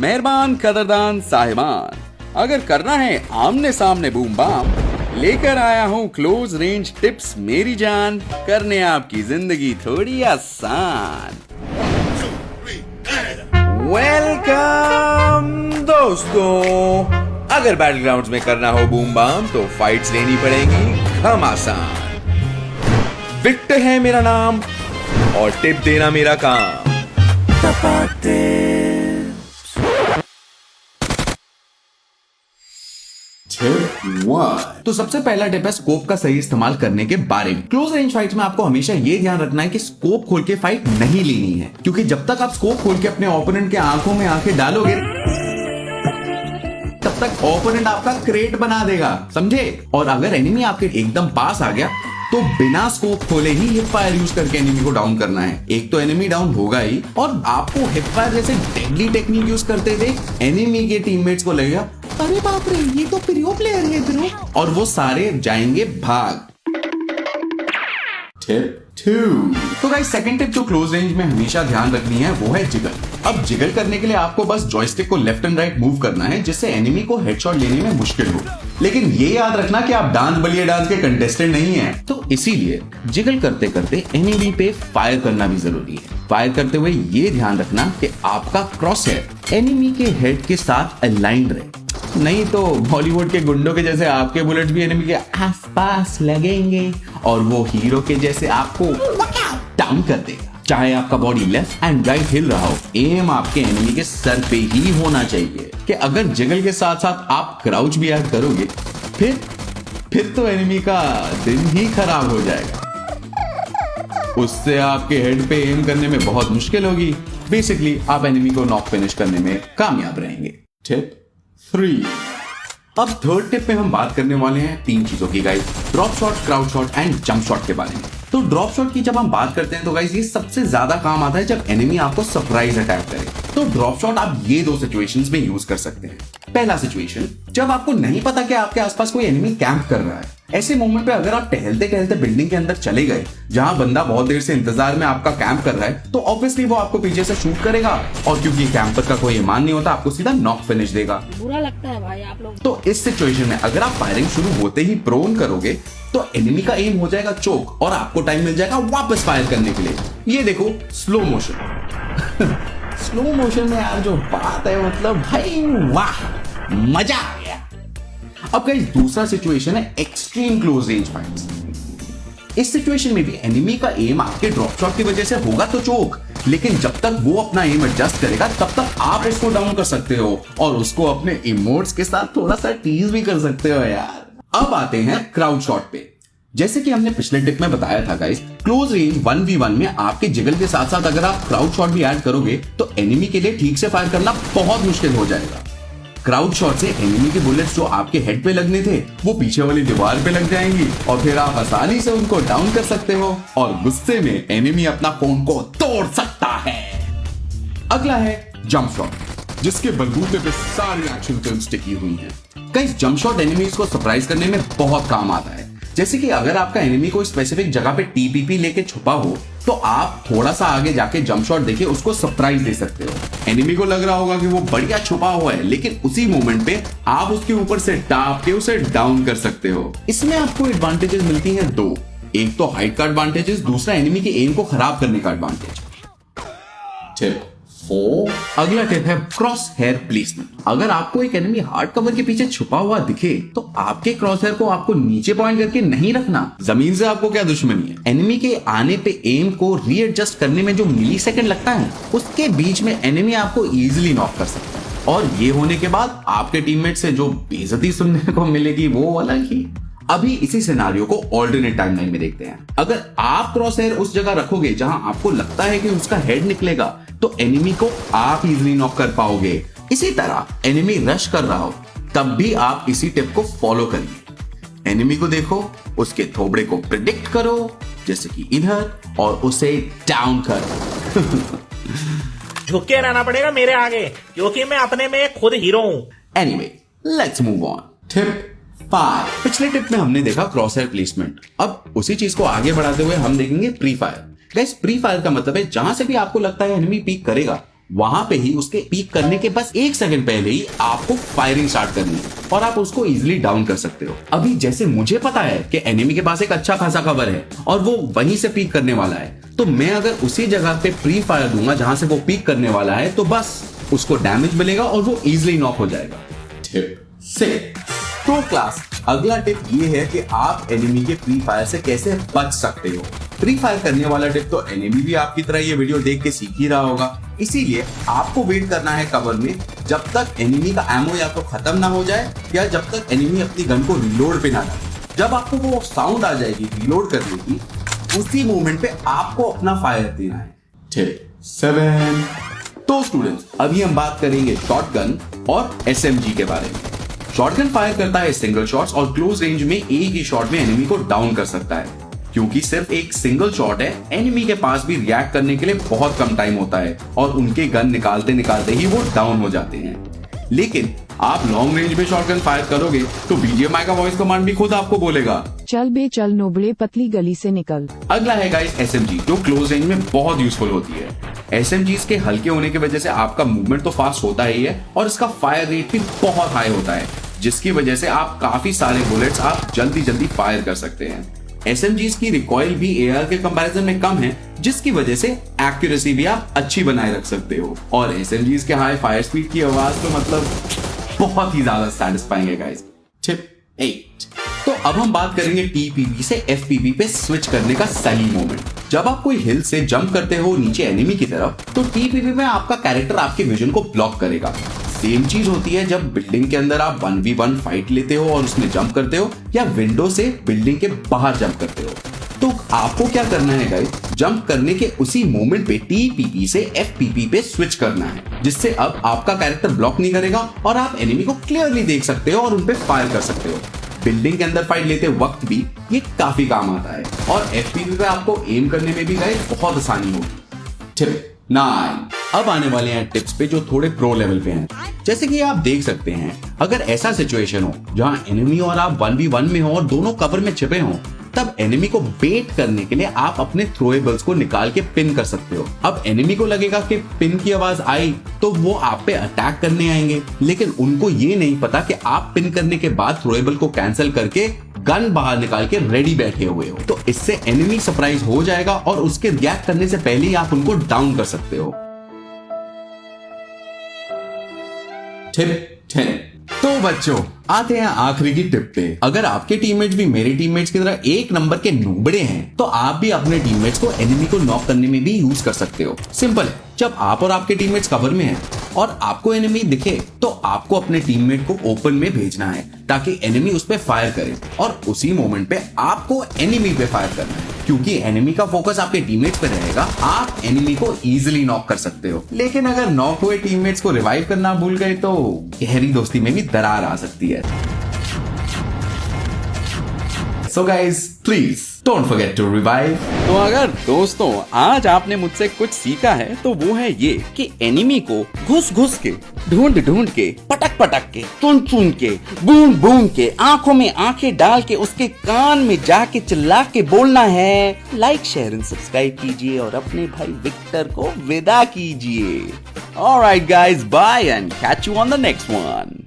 मेहरबान कदरदान साहिबान, अगर करना है आमने सामने बूम बाम, लेकर आया हूँ क्लोज रेंज टिप्स मेरी जान, करने आपकी जिंदगी थोड़ी आसान। वेलकम दोस्तों, अगर बैटल ग्राउंड्स में करना हो बूम बाम तो फाइट्स लेनी पड़ेंगी घमासान। विक्टर है मेरा नाम और टिप देना मेरा काम। तो सबसे पहला टिप है स्कोप का सही इस्तेमाल करने के बारे में। क्लोज रेंज फाइट्स में आपको हमेशा ये ध्यान रखना है कि स्कोप खोल के फाइट नहीं लेनी है, क्योंकि जब तक आप स्कोप खोल के अपने ओपोनेंट के आंखों में आंखें डालोगे तब तक ओपोनेंट आपका क्रेट बना देगा, समझे। और अगर एनिमी आपके एकदम पास आ गया तो बिना स्कोप खोले ही हिप फायर यूज करके एनिमी को डाउन करना है। एक तो एनिमी डाउन होगा ही, और आपको हिप फायर जैसे डेडली टेक्निक यूज करते देख एनिमी के टीममेट्स को लगेगा अरे बाप रे ये तो प्रो प्लेयर है ब्रो, और वो सारे जाएंगे भाग। टिप 2। तो गाइस सेकंड टिप जो क्लोज रेंज में हमेशा ध्यान रखनी है वो है जिगल। अब जिगल करने के लिए आपको बस जॉयस्टिक को लेफ्ट एंड राइट मूव करना है, जिससे एनिमी को हेडशॉट लेने में मुश्किल हो। लेकिन ये याद रखना कि आप डांस बलिए डांस के कंटेस्टेंट नहीं हैं, तो इसीलिए जिगल करते करते एनिमी पे फायर करना भी जरूरी है। फायर करते हुए ये ध्यान रखना कि आपका क्रॉस हेड एनिमी के हेड के साथ अलाइंड रहे, नहीं तो बॉलीवुड के गुंडों के जैसे आपके बुलेट्स भी एनिमी के आसपास लगेंगे और वो हीरो के जैसे आपको डाउन कर देगा। चाहे आपका बॉडी लेफ्ट एंड राइट हिल रहा हो, एम आपके एनिमी के सर पे ही होना चाहिए। कि अगर जिगल के साथ साथ आप क्राउच भी ऐड करोगे फिर तो एनिमी का दिन ही खराब हो जाएगा। उससे आपके हेड पे एम करने में बहुत मुश्किल होगी। बेसिकली आप एनिमी को नॉक फिनिश करने में कामयाब रहेंगे। टिप 3। अब थर्ड टिप में हम बात करने वाले हैं 3 चीजों की guys, drop shot, crowd shot and jump shot के बारे में। तो ड्रॉप शॉट की जब हम बात करते हैं तो गाइस ये सबसे ज्यादा काम आता है जब एनिमी आपको सरप्राइज अटैक करे। तो ड्रॉप शॉट आप ये 2 सिचुएशंस में यूज कर सकते हैं। पहला सिचुएशन, जब आपको नहीं पता कि आपके आसपास कोई एनिमी कैंप कर रहा है। ऐसे मोमेंट पे अगर आप टहलते टहलते बिल्डिंग के अंदर चले गए जहां बंदा बहुत देर से इंतजार में आपका कैंप कर रहा है, तो ऑब्वियसली वो आपको पीछे से शूट करेगा, और क्योंकि कैंपर का कोई ईमान नहीं होता आपको सीधा नॉक फिनिश देगा। बुरा लगता है भाई आप लोग। तो इस सिचुएशन में अगर आप फायरिंग शुरू होते ही प्रोन करोगे तो एनिमी का एम हो जाएगा चोक और आपको टाइम मिल जाएगा वापस फायर करने के लिए। ये देखो स्लो मोशन स्लो मोशन में यार जो बात है, मतलब भाई वाह, मजा आ गया। अब गाइस दूसरा सिचुएशन है एक्सट्रीम क्लोज रेंज फाइट्स। इस सिचुएशन में भी एनिमी का एम आपके ड्रॉप शॉट की वजह से होगा तो चोक, लेकिन जब तक वो अपना एम एडजस्ट करेगा तब तक आप इसको डाउन कर सकते हो और उसको अपने इमोट्स के साथ थोड़ा सा टीज भी कर सकते हो यार। अब आते हैं क्राउड शॉट पे। जैसे कि हमने पिछले टिप में बताया था गाइस, क्लोज रेंज 1v1 में आपके जिगल के साथ साथ अगर आप क्राउड शॉट भी ऐड करोगे तो एनिमी के लिए ठीक से फायर करना बहुत मुश्किल हो जाएगा। क्राउड शॉट से एनिमी के बुलेट्स जो आपके हेड पे लगने थे वो पीछे वाली दीवार पे लग जाएंगी और फिर आप आसानी से उनको डाउन कर सकते हो और गुस्से में एनिमी अपना फोन को तोड़ सकता है। अगला है जंप शॉट, जिसके बलबूते पे सारी एक्शन फिल्म्स टिकी हुई हैं। गाइस जंप शॉट एनिमीज को सरप्राइज करने में बहुत काम आता है। जैसे कि अगर आपका एनिमी कोई स्पेसिफिक जगह पे टीपीपी लेके छुपा हो तो आप थोड़ा सा आगे जाके जंप शॉट देके उसको सरप्राइज दे सकते हो। एनिमी को लग रहा होगा कि वो बढ़िया छुपा हुआ है, लेकिन उसी मोमेंट पे आप उसके ऊपर से टाप के उसे डाउन कर सकते हो। इसमें आपको एडवांटेजेस मिलती हैं 2, एक तो हाइट का एडवांटेजेस, दूसरा एनिमी के एम को खराब करने का एडवांटेज। टिप 4। अगला टिप है क्रॉस हेयर प्लेसमेंट। अगर आपको एक एनिमी हार्ड कवर के पीछे छुपा हुआ दिखे तो आपके क्रॉस हेयर को आपको नीचे पॉइंट करके नहीं रखना। जमीन से आपको क्या दुश्मनी है। एनिमी के आने पे एम को रीएडजस्ट करने में जो मिली सेकेंड लगता है उसके बीच में एनिमी आपको इजीली नॉक कर सकता है, और ये होने के बाद आपके टीममेट से जो बेइज्जती सुनने को मिलेगी वो अलग ही। अभी इसी सिनारियो को ऑल्टरनेट टाइमलाइन में देखते हैं। अगर आप क्रॉस हेयर उस जगह रखोगे जहां आपको लगता है कि उसका हेड निकलेगा तो एनिमी को आप इजीली नॉक कर पाओगे। इसी तरह एनिमी रश कर रहा हो तब भी आप इसी टिप को फॉलो करिए। एनिमी को देखो, उसके थोबड़े को प्रिडिक्ट करो जैसे कि इधर, और उसे डाउन करो। झुक के रहना पड़ेगा मेरे आगे क्योंकि मैं अपने में खुद हीरो हूं। Anyway let's move on. Tip 5। पिछले टिप में हमने देखा क्रॉस हेयर प्लेसमेंट। अब उसी चीज को आगे बढ़ाते हुए हम देखेंगे pre fire. Guys pre fire का मतलब है जहां से भी आपको लगता है एनिमी पीक करेगा वहां पे ही उसके पीक करने के बस 1 सेकंड पहले ही आपको फायरिंग स्टार्ट करनी है और आप उसको इजीली डाउन कर सकते हो। अभी जैसे मुझे पता है कि एनिमी के पास एक अच्छा खासा कवर है और वो वहीं से पीक करने वाला है, तो मैं अगर उसी जगह पे प्री फायर दूंगा जहां से वो पीक करने वाला है, तो बस उसको डैमेज मिलेगा और वो इजीली नॉक हो जाएगा। टिप 6। तो क्लास, अगला टिप ये है कि आप एनिमी के प्री फायर से कैसे बच सकते हो। प्री फायर करने वाला टिप तो एनिमी भी आपकी तरह ये वीडियो देख के सीख ही रहा होगा, इसीलिए आपको वेट करना है कवर में जब तक एनिमी का एमो या तो खत्म ना हो जाए या जब तक एनिमी अपनी गन को रिलोड पे ना डाले। जब आपको वो साउंड आ जाएगी रिलोड करने की, उसी मोमेंट पे आपको अपना फायर देना है। टिप 7। तो स्टूडेंट्स, अभी हम बात करेंगे शॉटगन और एसएमजी के बारे में। शॉटगन फायर करता है सिंगल शॉट्स और क्लोज रेंज में एक ही शॉट में एनिमी को डाउन कर सकता है। क्योंकि सिर्फ एक सिंगल शॉट है, एनिमी के पास भी रिएक्ट करने के लिए बहुत कम टाइम होता है और उनके गन निकालते निकालते ही वो डाउन हो जाते हैं। लेकिन आप लॉन्ग रेंज में शॉटगन फायर करोगे तो बीजीएमआई का वॉइस कमांड भी खुद आपको बोलेगा, चल बे चल नोबड़े पतली गली से निकल। अगला है गाइस एसएमजी, जो क्लोज रेंज में बहुत यूजफुल होती है। एसएमजीज के हल्के होने की वजह से आपका मूवमेंट तो फास्ट होता ही है और इसका फायर रेट भी बहुत हाई होता है, जिसकी वजह से आप काफी सारे बुलेट्स आप जल्दी जल्दी फायर कर सकते हैं। एसएमजीज की रिकॉइल भी एआर के कंपैरिजन में कम है, जिसकी वजह से एक्यूरेसी भी आप अच्छी बनाए रख सकते हो। और एसएमजीज के हाई फायर स्पीड की आवाज तो मतलब बहुत ही ज्यादा सैटिस्फाइंग है गाइस। टिप 8। तो अब हम बात करेंगे टीपीपी से एफपीपी पे स्विच करने का सही मोमेंट। जब आप कोई हिल से जंप करते हो नीचे एनिमी की तरफ, तो टीपीपी में आपका कैरेक्टर आपके विजन को ब्लॉक करेगा। सेम चीज होती है जब बिल्डिंग के अंदर आप 1v1 फाइट लेते हो और उसमें जंप करते हो या विंडो से बिल्डिंग के बाहर जंप करते हो। तो आपको क्या करना है गाइस, जंप करने के उसी मोमेंट पे टीपीपी से एफपीपी पे स्विच करना है, जिससे अब आपका कैरेक्टर ब्लॉक नहीं करेगा और आप एनिमी को क्लियरली देख सकते हो और उन पे फायर कर सकते हो। बिल्डिंग के अंदर फाइट लेते वक्त भी ये काफी काम आता है और एफपीपी पे आपको एम करने में भी गाइस बहुत आसानी होगी। टिप 9। अब आने वाले हैं टिप्स पे जो थोड़े प्रो लेवल पे हैं। जैसे कि आप देख सकते हैं, अगर ऐसा सिचुएशन हो जहां एनिमी और आप 1v1 में हो और दोनों कवर में छिपे हो, तब एनिमी को बेट करने के लिए आप अपने थ्रोएबल्स को निकाल के पिन कर सकते हो। अब एनिमी को लगेगा कि पिन की आवाज आई तो वो आप पे अटैक करने आएंगे, लेकिन उनको ये नहीं पता कि आप पिन करने के बाद थ्रोएबल को कैंसिल करके गन बाहर निकाल के रेडी बैठे हुए हो। तो इससे एनिमी सरप्राइज हो जाएगा और उसके रिएक्ट करने से पहले ही आप उनको डाउन कर सकते हो। टिप 10। तो बच्चों, आते हैं आखिरी की टिप पे। अगर आपके टीममेट्स भी मेरे टीममेट्स की तरह एक नंबर के नूबड़े हैं, तो आप भी अपने टीममेट्स को एनिमी को नॉक करने में भी यूज कर सकते हो। सिंपल है, जब आप और आपके टीममेट्स कवर में हैं और आपको एनिमी दिखे, तो आपको अपने टीममेट को ओपन में भेजना है ताकि एनिमी उस पे फायर करे और उसी मोमेंट पे आपको एनिमी पे फायर करना है। क्योंकि एनिमी का फोकस आपके टीममेट्स पे रहेगा, आप एनिमी को इजीली नॉक कर सकते हो। लेकिन अगर नॉक हुए टीममेट्स को रिवाइव करना भूल गए तो गहरी दोस्ती में भी दरार आ सकती है। So guys, please don't forget to revive. तो अगर दोस्तों आज आपने मुझसे कुछ सीखा है तो वो है ये कि एनिमी को घुस घुस के, ढूंढ ढूंढ के, पटक पटक के, चुन चुन के, बूम बूम के, आंखों में आंखें डाल के, उसके कान में जाके चिल्ला के बोलना है। लाइक, शेयर एंड सब्सक्राइब कीजिए और अपने भाई विक्टर को विदा कीजिए। Alright guys, bye and catch you on the next one.